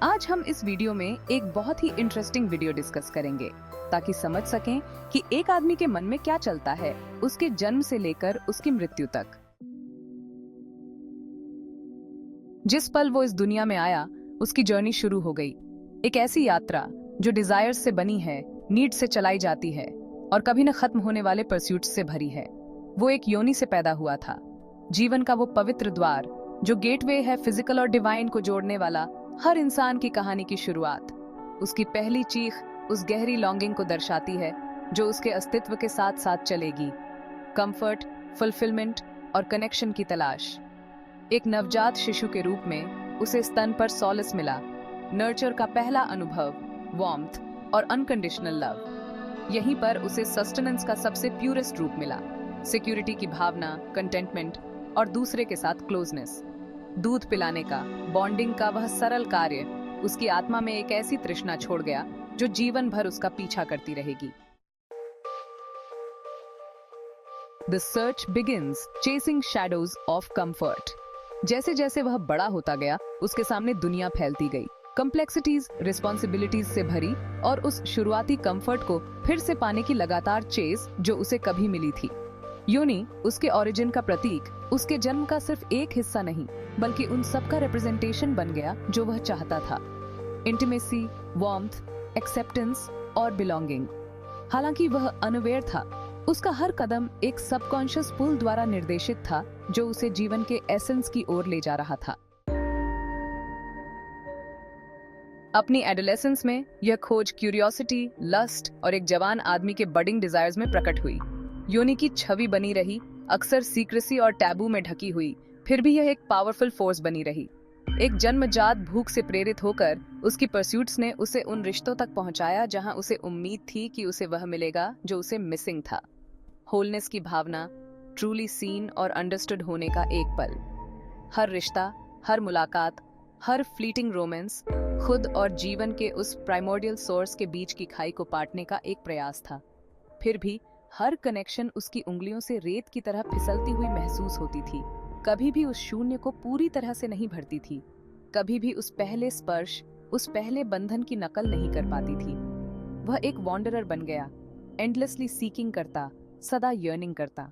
आज हम इस वीडियो में एक बहुत ही इंटरेस्टिंग वीडियो डिस्कस करेंगे ताकि समझ सकें कि एक आदमी के मन में क्या चलता है उसके जन्म से लेकर उसकी मृत्यु तक। जिस पल वो इस दुनिया में आया उसकी जर्नी शुरू हो गई। एक ऐसी यात्रा जो डिजायर्स से बनी है, नीड से चलाई जाती है और कभी न खत्म होने वाले परस्यूट्स से भरी है। वो एक योनि से पैदा हुआ था, जीवन का वो पवित्र द्वार जो गेटवे है फिजिकल और डिवाइन को जोड़ने वाला। हर इंसान की कहानी की शुरुआत, उसकी पहली चीख उस गहरी लॉन्गिंग को दर्शाती है जो उसके अस्तित्व के साथ साथ चलेगी। कंफर्ट, फुलफिलमेंट और कनेक्शन की तलाश। एक नवजात शिशु के रूप में उसे स्तन पर सॉलिस मिला, नर्चर का पहला अनुभव, वार्मथ और अनकंडीशनल लव। यहीं पर उसे सस्टेनेंस का सबसे प्यूरेस्ट रूप मिला, सिक्योरिटी की भावना, कंटेंटमेंट और दूसरे के साथ क्लोजनेस। दूध पिलाने का, बॉन्डिंग का वह सरल कार्य उसकी आत्मा में एक ऐसी तृष्णा छोड़ गया जो जीवन भर उसका पीछा करती रहेगी। The search begins, chasing shadows of comfort. जैसे जैसे वह बड़ा होता गया उसके सामने दुनिया फैलती गई, कॉम्प्लेक्सिटीज, रिस्पॉन्सिबिलिटीज से भरी, और उस शुरुआती कंफर्ट को फिर से पाने की लगातार चेस जो उसे कभी मिली थी। योनि उसके ओरिजिन का प्रतीक, उसके जन्म का सिर्फ एक हिस्सा नहीं बल्कि उन सब का रिप्रेजेंटेशन बन गया जो वह चाहता था। इंटीमेसी, वार्मथ, एक्सेप्टेंस और बिलोंगिंग। हालांकि वह अनअवेयर था, उसका हर कदम एक सबकॉन्शियस पुल द्वारा निर्देशित था जो उसे जीवन के एसेंस की ओर ले जा रहा था। अपनी एडोलेसेंस में यह खोज क्यूरियोसिटी, लस्ट और एक जवान आदमी के बडिंग डिजायर्स में प्रकट हुई। योनि की छवि बनी रही, अक्सर सीक्रेसी और टैबू में ढकी हुई, फिर भी यह एक पावरफुल फोर्स बनी रही। एक जन्मजात भूख से प्रेरित होकर उसकी परस्यूट्स ने उसे उन रिश्तों तक पहुंचाया जहां उसे उम्मीद थी कि उसे वह मिलेगा जो उसे मिसिंग था। होलनेस की भावना, ट्रूली सीन और अंडरस्टूड होने का एक पल। हर रिश्ता, हर मुलाकात, हर फ्लीटिंग रोमांस खुद और जीवन के उस प्राइमोर्डियल सोर्स के बीच की खाई को पाटने का एक प्रयास था। फिर भी हर कनेक्शन उसकी उंगलियों से रेत की तरह फिसलती हुई महसूस होती थी। कभी भी उस शून्य को पूरी तरह से नहीं भरती थी, कभी भी उस पहले स्पर्श, उस पहले बंधन की नकल नहीं कर पाती थी। वह एक वॉन्डरर बन गया, एंडलेसली सीकिंग करता, सदा यर्निंग करता।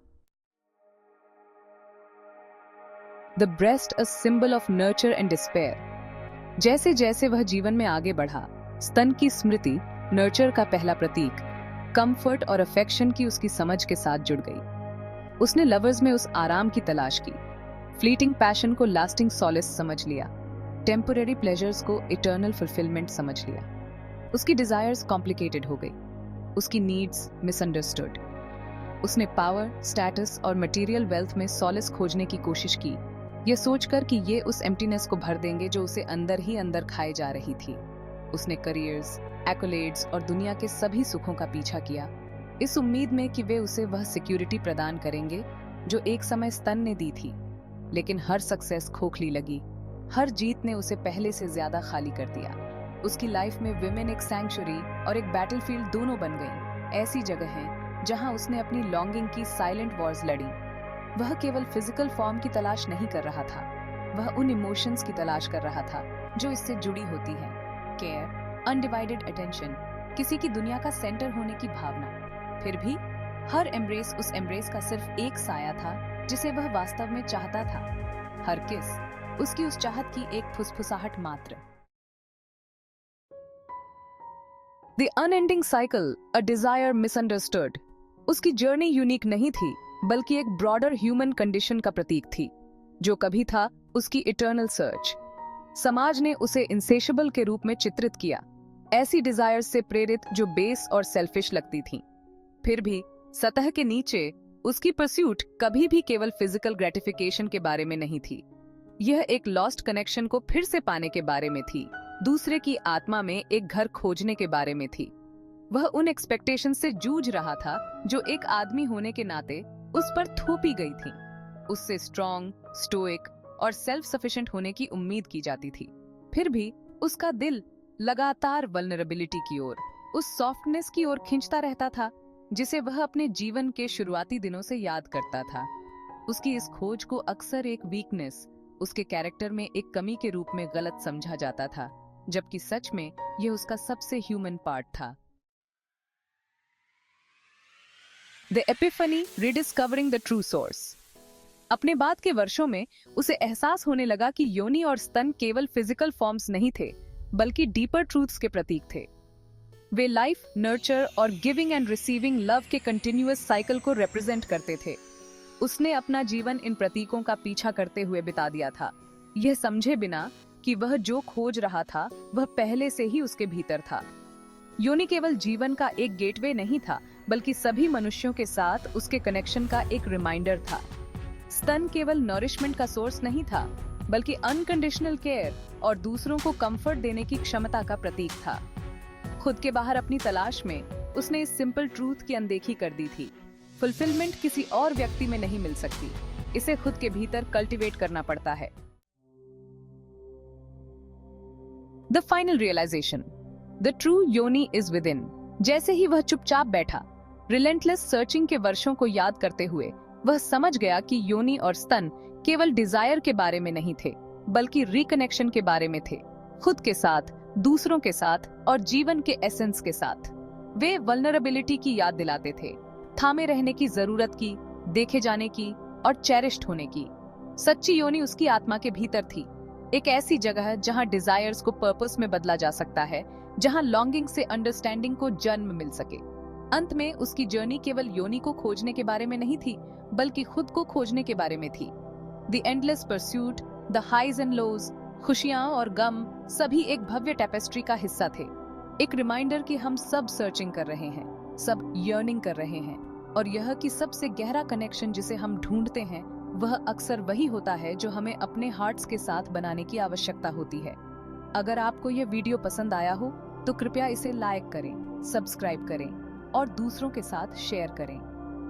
The breast a symbol of nurture and despair. जैसे जैसे वह जीवन में आगे बढ़ा, स्तन की स्मृति, नर्चर का पहला प्रतीक, कंफर्ट और अफेक्शन की उसकी समझ के साथ जुड़ गई। उसने लवर्स में उस आराम की तलाश की, फ्लीटिंग पैशन को लास्टिंग सॉलिस समझ लिया, टेम्पररी प्लेजर्स को इटर्नल फुलफिलमेंट समझ लिया। उसकी डिजायर्स कॉम्प्लिकेटेड हो गई, उसकी नीड्स मिसअंडरस्टूड। उसने पावर, स्टेटस और मटेरियल वेल्थ में सॉलिस खोजने की कोशिश की, यह सोचकर कि ये उस एम्प्टीनेस को भर देंगे जो उसे अंदर ही अंदर खाए जा रही थी। उसने करियर्स, एक्कोलेड्स और दुनिया के सभी सुखों का पीछा किया, इस उम्मीद में कि वे उसे वह सिक्योरिटी प्रदान करेंगे जो एक समय स्तन ने दी थी। लेकिन हर सक्सेस खोखली लगी, हर जीत ने उसे पहले से ज्यादा खाली कर दिया। उसकी लाइफ में विमेन एक सैंक्चुरी और एक बैटलफील्ड दोनों बन गई, ऐसी जगहें जहां उसने अपनी लॉन्गिंग की साइलेंट वॉर्स लड़ी। वह केवल फिजिकल फॉर्म की तलाश नहीं कर रहा था, वह उन इमोशंस की तलाश कर रहा था जो इससे जुड़ी होती है। केयर, अनडिवाइडेड अटेंशन, किसी की दुनिया का सेंटर होने की भावना। फिर भी हर एम्ब्रेस उस एम्ब्रेस का सिर्फ एक साया था जिसे वह वास्तव में चाहता था। हर किस उसकी उस चाहत की एक फुसफुसाहट मात्र। The unending cycle, a desire misunderstood. उसकी जर्नी यूनिक नहीं थी बल्कि एक ब्रॉडर ह्यूमन कंडीशन का प्रतीक थी। जो कभी था उसकी इटर्नल सर्च। समाज ने उसे इंसेशबल के रूप में चित्रित किया, ऐसी डिजायर्स से प्रेरित जो बेस और सेल्फिश लगती थीं। फिर भी सतह के नीचे उसकी परस्यूट कभी भी केवल फिजिकल ग्रेटिफिकेशन के बारे में नहीं थी। यह एक लॉस्ट कनेक्शन को फिर से पाने के बारे में थी, दूसरे की आत्मा में एक घर खोजने के बारे में थी। वह उन एक्सपेक्टेशन से जूझ रहा था जो एक आदमी होने के नाते उस पर थोपी गई थी। उससे स्ट्रॉन्ग, स्टोइक और सेल्फ सफिशिएंट होने की उम्मीद की जाती थी। फिर भी उसका दिल लगातार वल्नरेबिलिटी की ओर, उस सॉफ्टनेस की ओर खींचता रहता था जिसे वह अपने जीवन के शुरुआती दिनों से याद करता था। उसकी इस खोज को अक्सर एक वीकनेस, उसके कैरेक्टर में एक कमी के रूप में गलत समझा जाता था, जबकि सच में यह उसका सबसे ह्यूमन पार्ट था। The epiphany, rediscovering the true source. अपने बाद के वर्षों में उसे एहसास होने लगा कि योनि और स्तन केवल फिजिकल फॉर्म्स नहीं थे, बल्कि डीपर ट्रूथ्स के प्रतीक थे। वे लाइफ, नर्चर और गिविंग एंड रिसीविंग लव के कंटिन्यूअस साइकिल को रिप्रेजेंट करते थे। उसने अपना जीवन इन प्रतीकों का पीछा करते हुए बिता दिया था, यह समझे बिना कि वह जो खोज रहा था वह पहले से ही उसके भीतर था। योनि केवल जीवन का एक गेटवे नहीं था, बल्कि सभी मनुष्यों के साथ उसके कनेक्शन का एक रिमाइंडर था। स्तन केवल नरिशमेंट का सोर्स नहीं था, बल्कि अनकंडीशनल केयर और दूसरों को कंफर्ट देने की क्षमता का प्रतीक था। खुद के बाहर अपनी तलाश में उसने इस सिंपल ट्रूथ की अनदेखी कर दी थी। फुलफिलमेंट किसी और व्यक्ति में नहीं मिल सकती, इसे खुद के भीतर कल्टीवेट करना पड़ता है। The final realization, the true योनि इज विद इन। जैसे ही वह चुपचाप बैठा, रिलेंटलेस सर्चिंग के वर्षों को याद करते हुए, वह समझ गया कि योनि और स्तन केवल डिजायर के बारे में नहीं थे, बल्कि रिकनेक्शन के बारे में थे, खुद के साथ, दूसरों के साथ और जीवन के एसेंस के साथ। वे वल्नरेबिलिटी की याद दिलाते थे, थामे रहने की जरूरत की, देखे जाने की और चेरिश्ड होने की। सच्ची योनि उसकी आत्मा के भीतर थी, एक ऐसी जगह जहां डिजायर्स को पर्पस में बदला जा सकता है, जहां लॉन्गिंग से अंडरस्टैंडिंग को जन्म मिल सके। अंत में उसकी जर्नी केवल योनि को खोजने के बारे में नहीं थी, बल्कि खुद को खोजने के बारे में थी। The endless pursuit, the highs and lows, खुशियां और गम, सभी एक भव्य टेपेस्ट्री का हिस्सा थे। एक रिमाइंडर कि हम सब सर्चिंग कर रहे हैं, सब यर्निंग कर रहे हैं, और यह कि सबसे गहरा कनेक्शन जिसे हम ढूंढते हैं वह अक्सर वही होता है जो हमें अपने हार्ट्स के साथ बनाने की आवश्यकता होती है। अगर आपको यह वीडियो पसंद आया हो तो कृपया इसे लाइक करें, सब्सक्राइब करें और दूसरों के साथ शेयर करें।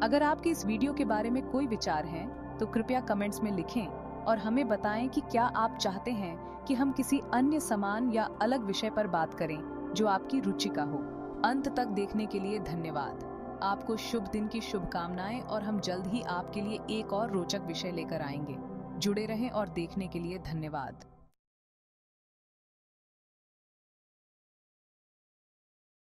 अगर आपके इस वीडियो के बारे में कोई विचार हैं तो कृपया कमेंट्स में लिखें और हमें बताएं कि क्या आप चाहते हैं कि हम किसी अन्य समान या अलग विषय पर बात करें जो आपकी रुचि का हो। अंत तक देखने के लिए धन्यवाद। आपको शुभ दिन की शुभकामनाएं और हम जल्द ही आपके लिए एक और रोचक विषय लेकर आएंगे। जुड़े रहें और देखने के लिए धन्यवाद।